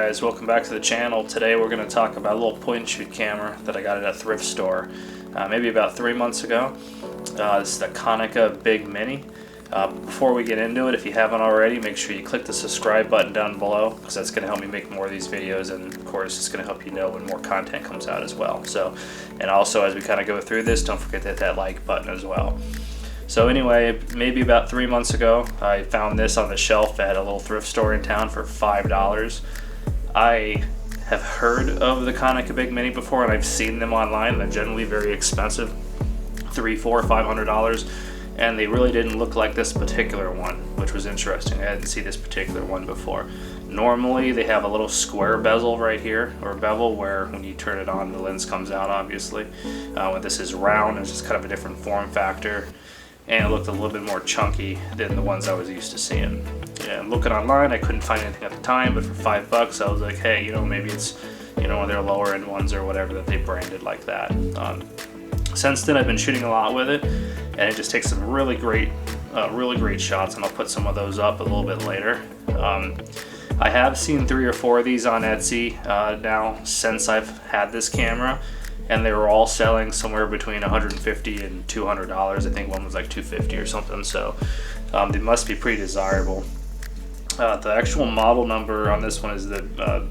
guys, welcome back to the channel. Today we're going to talk about a little point and shoot camera that I got at a thrift store maybe about 3 months ago. This is the Konica Big Mini. Before we get into it, if you haven't already, make sure you click the subscribe button down below, because that's going to help me make more of these videos, and of course it's going to help you know when more content comes out as well. And also, as we kind of go through this, don't forget to hit that like button as well. So anyway, maybe about 3 months ago, I found this on the shelf at a little thrift store in town for $5. I have heard of the Konica Big Mini before, and I've seen them online. They're generally very expensive, $300, $400, $500, and they really didn't look like this particular one, which was interesting. I hadn't seen this particular one before. Normally, they have a little square bezel right here, or bevel, where when you turn it on, the lens comes out, obviously. When this is round, it's just kind of a different form factor, and it looked a little bit more chunky than the ones I was used to seeing. And looking online, I couldn't find anything at the time, but for $5 I was like, hey, maybe it's one of their lower end ones or whatever that they branded like that. Since then, I've been shooting a lot with it, and it just takes some really great shots, and I'll put some of those up a little bit later. I have seen 3 or 4 of these on Etsy now since I've had this camera, and they were all selling somewhere between $150 and $200. I think one was like $250 or something, so they must be pretty desirable. The actual model number on this one is the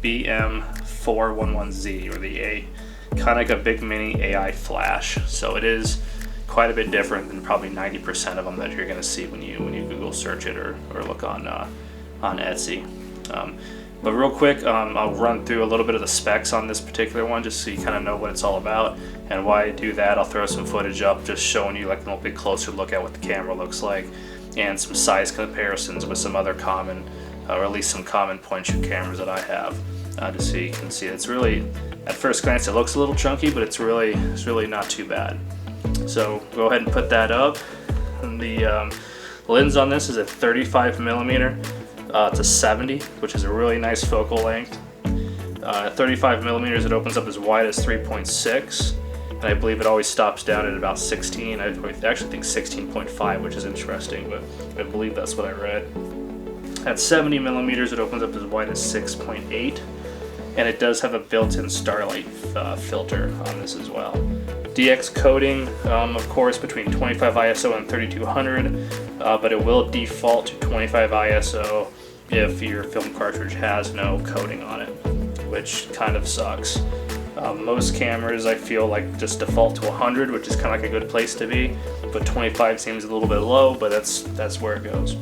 BM411Z, or the Konica Big Mini AI Flash. So it is quite a bit different than probably 90% of them that you're going to see when you Google search it or look on Etsy. But real quick, I'll run through a little bit of the specs on this particular one, just so you kind of know what it's all about. And why I do that, I'll throw some footage up just showing you like a little bit closer look at what the camera looks like, and some size comparisons with some other common, or at least some common point shoot cameras that I have, just so you can see. It's really, at first glance, it looks a little chunky, but it's really not too bad. So go ahead and put that up. And the lens on this is a 35mm. To 70, which is a really nice focal length. 35mm, it opens up as wide as 3.6, and I believe it always stops down at about 16. I actually think 16.5, which is interesting, but I believe that's what I read. At 70mm, it opens up as wide as 6.8, and it does have a built-in starlight filter on this as well. DX coding, of course, between 25 ISO and 3200, but it will default to 25 ISO if your film cartridge has no coding on it, which kind of sucks. Most cameras, I feel like, just default to 100, which is kind of like a good place to be, but 25 seems a little bit low, but that's where it goes.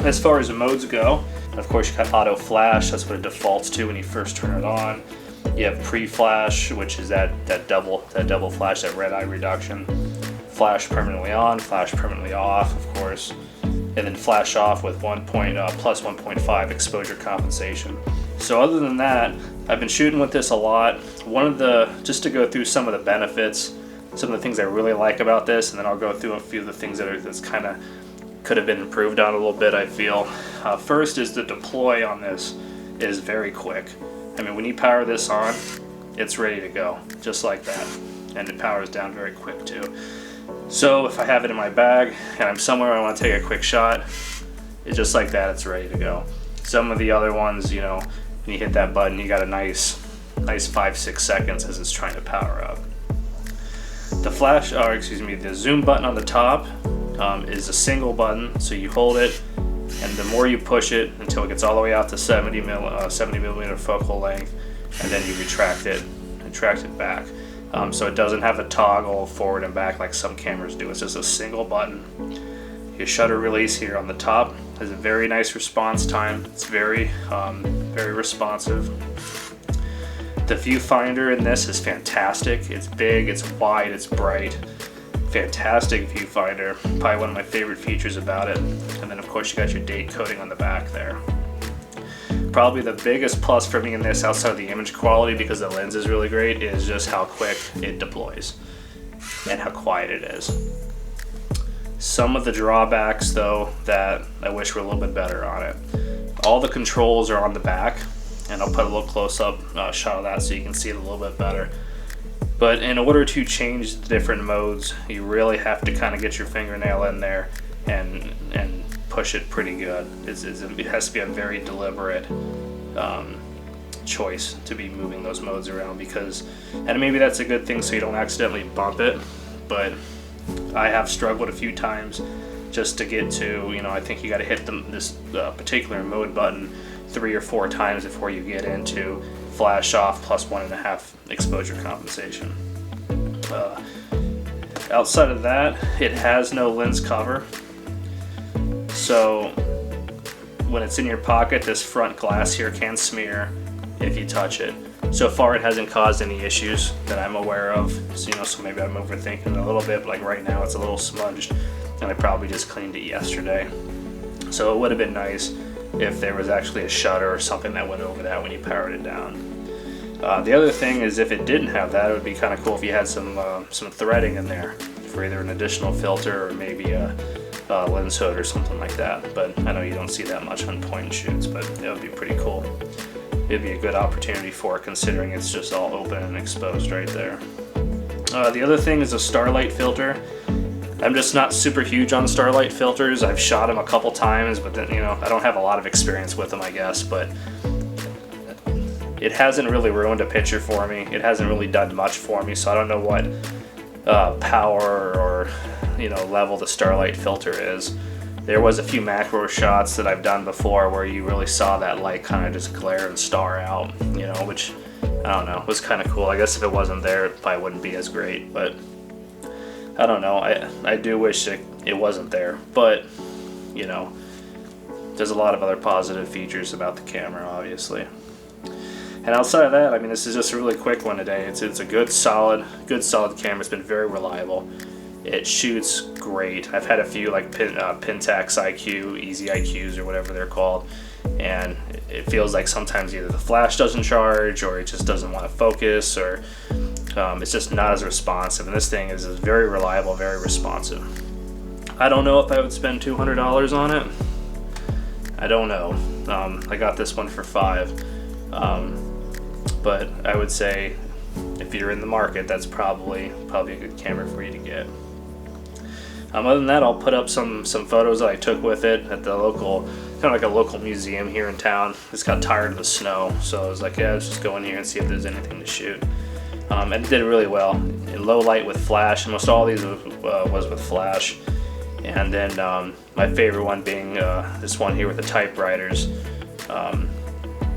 As far as the modes go, of course, you got auto flash. That's what it defaults to when you first turn it on. You have pre-flash, which is that double flash, that red eye reduction. Flash permanently on, flash permanently off, of course, and then flash off with plus 1.5 exposure compensation. So other than that, I've been shooting with this a lot. Just to go through some of the benefits, some of the things I really like about this, and then I'll go through a few of the things that's kind of could have been improved on a little bit, I feel. First is the deploy on this is very quick. I mean, when you power this on, it's ready to go, just like that. And it powers down very quick too. So if I have it in my bag and I'm somewhere I want to take a quick shot, it's just like that, it's ready to go. Some of the other ones, when you hit that button, you got a nice 5-6 seconds as it's trying to power up. The zoom button on the top is a single button, so you hold it, and the more you push it until it gets all the way out to 70mm focal length, and then you retract it back. So it doesn't have a toggle forward and back like some cameras do. It's just a single button. Your shutter release here on the top has a very nice response time. It's very responsive. The viewfinder in this is fantastic. It's big, it's wide, it's bright. Fantastic viewfinder, probably one of my favorite features about it. And then of course you got your date coding on the back there. Probably the biggest plus for me in this, outside of the image quality, because the lens is really great, is just how quick it deploys and how quiet it is. Some of the drawbacks though that I wish were a little bit better on it. All the controls are on the back, and I'll put a little close-up shot of that so you can see it a little bit better. But in order to change the different modes, you really have to kind of get your fingernail in there and push it pretty good. It has to be a very deliberate choice to be moving those modes around, because, and maybe that's a good thing so you don't accidentally bump it, but I have struggled a few times just to get to, you know, I think you got to hit this particular mode button 3 or 4 times before you get into flash off plus 1.5 exposure compensation. Outside of that, it has no lens cover, so when it's in your pocket, this front glass here can smear if you touch it. So far it hasn't caused any issues that I'm aware of, so, you know, so maybe I'm overthinking it a little bit, but like right now it's a little smudged and I probably just cleaned it yesterday. So it would have been nice if there was actually a shutter or something that went over that when you powered it down. The other thing is, if it didn't have that, it would be kind of cool if you had some threading in there for either an additional filter or maybe a lens hood or something like that. But I know you don't see that much on point and shoots, but it would be pretty cool. It'd be a good opportunity for it, considering it's just all open and exposed right there. The other thing is a starlight filter. I'm just not super huge on starlight filters. I've shot them a couple times, but then, you know, I don't have a lot of experience with them, I guess, but it hasn't really ruined a picture for me. It hasn't really done much for me, so I don't know what power or, you know, level the starlight filter is. There was a few macro shots that I've done before where you really saw that light kind of just glare and star out, you know, which, I don't know, was kind of cool. I guess if it wasn't there, it probably wouldn't be as great, but I don't know. I do wish it wasn't there, but, you know, there's a lot of other positive features about the camera, obviously. And outside of that, I mean, this is just a really quick one today. It's a good solid camera. It's been very reliable. It shoots great. I've had a few like Pentax IQ, Easy IQs, or whatever they're called, and it feels like sometimes either the flash doesn't charge or it just doesn't want to focus, or it's just not as responsive. And this thing is very reliable, very responsive. I don't know if I would spend $200 on it. I don't know. I got this one for $5. But I would say if you're in the market, that's probably a good camera for you to get. Other than that, I'll put up some photos that I took with it at the local, kind of like a local museum here in town. Just got tired of the snow, so I was like, yeah, let's just go in here and see if there's anything to shoot. And it did really well in low light with flash. Almost all these was with flash. And then my favorite one being this one here with the typewriters,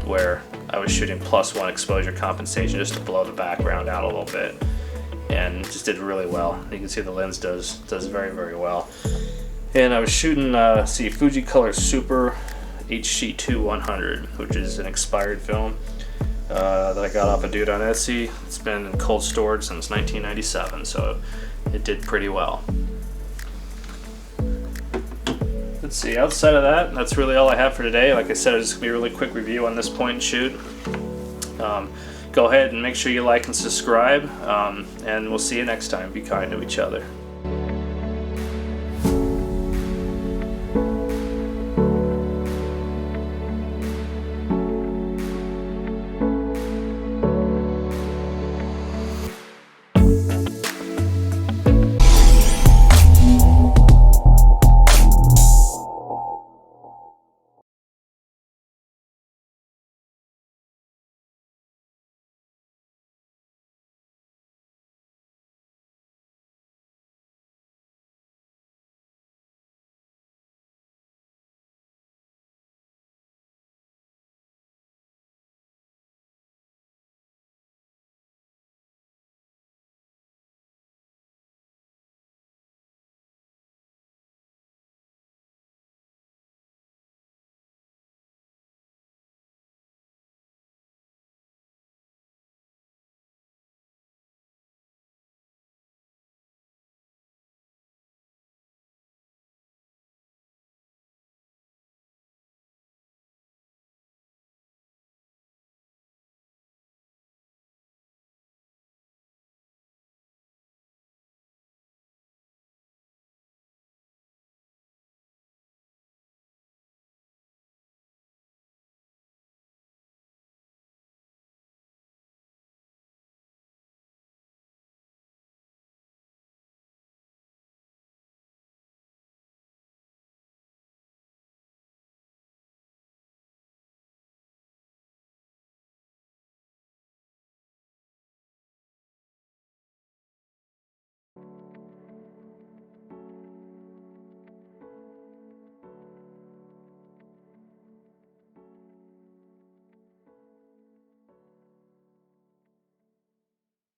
where I was shooting +1 exposure compensation just to blow the background out a little bit, and just did really well. You can see the lens does very, very well. And I was shooting Fuji Color Super HC2 100, which is an expired film that I got off a dude on Etsy. It's been in cold storage since 1997, so it did pretty well. Let's see, outside of that, that's really all I have for today. Like I said, it's going to be a really quick review on this point and shoot. Go ahead and make sure you like and subscribe, and we'll see you next time. Be kind to each other.